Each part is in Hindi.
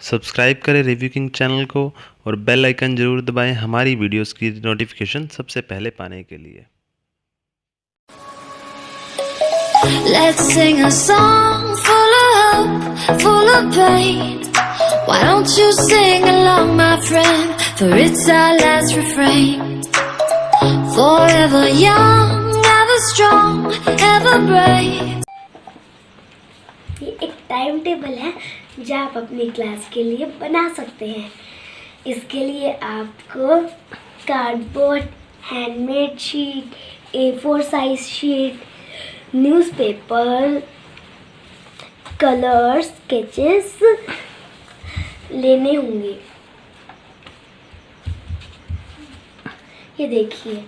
सब्सक्राइब करें रिव्यू किंग चैनल को और बेल आइकन जरूर दबाएं हमारी वीडियोस की नोटिफिकेशन सबसे पहले पाने के लिए। Let's sing a song full of hope, full of pain. Why don't you sing along, my friend? For it's our last refrain. Forever young, ever strong, ever brave. ये एक टाइम टेबल है जो आप अपनी क्लास के लिए बना सकते हैं। इसके लिए आपको cardboard, handmade sheet, A4 size sheet, newspaper, colours, sketches लेने होंगे। ये देखिए,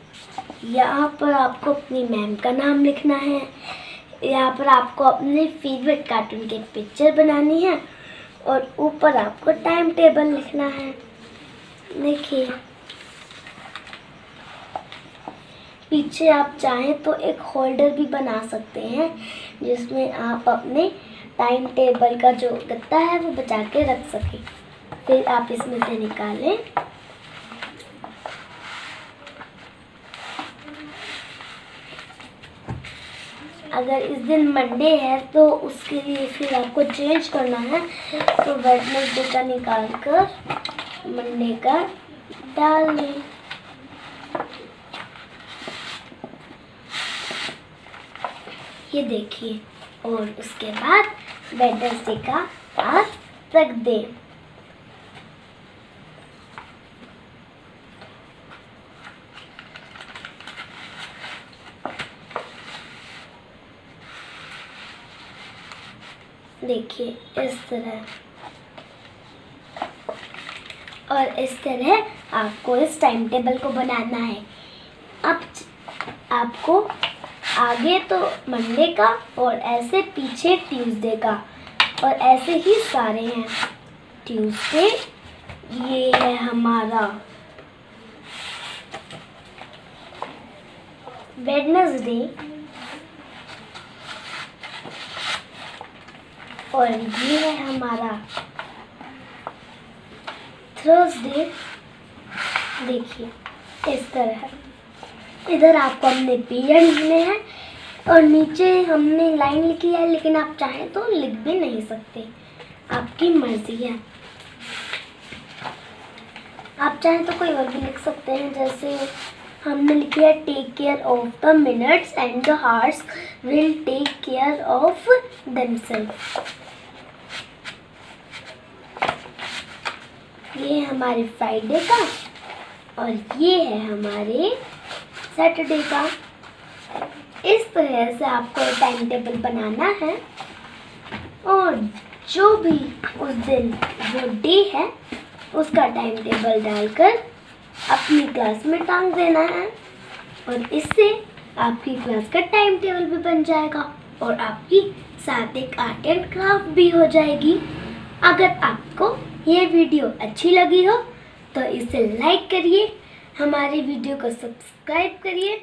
यहाँ पर आपको अपनी मैम का नाम लिखना है, यहाँ पर आपको अपने फेवरेट कार्टून के पिक्चर बनानी है और ऊपर आपको टाइम टेबल लिखना है। देखिए, पीछे आप चाहें तो एक होल्डर भी बना सकते हैं जिसमें आप अपने टाइम टेबल का जो गत्ता है वो बचा के रख सकें। फिर आप इसमें से निकालें। अगर इस दिन मंडे है तो उसके लिए फिर आपको चेंज करना है, तो वेडनेसडे का निकाल कर मंडे का डाल लें। ये देखिए, और उसके बाद वेडनेसडे का आप रख दें। देखिए, इस तरह, और इस तरह आपको इस टाइम टेबल को बनाना है। अब आपको आगे तो मंडे का और ऐसे पीछे ट्यूसडे का, और ऐसे ही सारे हैं। ट्यूसडे ये है हमारा, वेडनेसडे और ये है हमारा थर्सडे। देखिए, इस तरह इधर आपको अपने पीरियड लिखने हैं और नीचे हमने लाइन लिखी है, लेकिन आप चाहें तो लिख भी नहीं सकते, आपकी मर्जी है। आप चाहें तो कोई और भी लिख सकते हैं, जैसे हमने लिखी है take care of the minutes and the hours will take care of themselves. ये है हमारे फ्राइडे का और ये है हमारे सैटरडे का। इस तरह से आपको टाइम टेबल बनाना है और जो भी उस दिन जो डे है उसका टाइम टेबल डालकर अपनी क्लास में टांग देना है, और इससे आपकी क्लास का टाइम टेबल भी बन जाएगा और आपकी साथ एक आर्ट एंड क्राफ्ट भी हो जाएगी। अगर आपको ये वीडियो अच्छी लगी हो तो इसे लाइक करिए, हमारे वीडियो को सब्सक्राइब करिए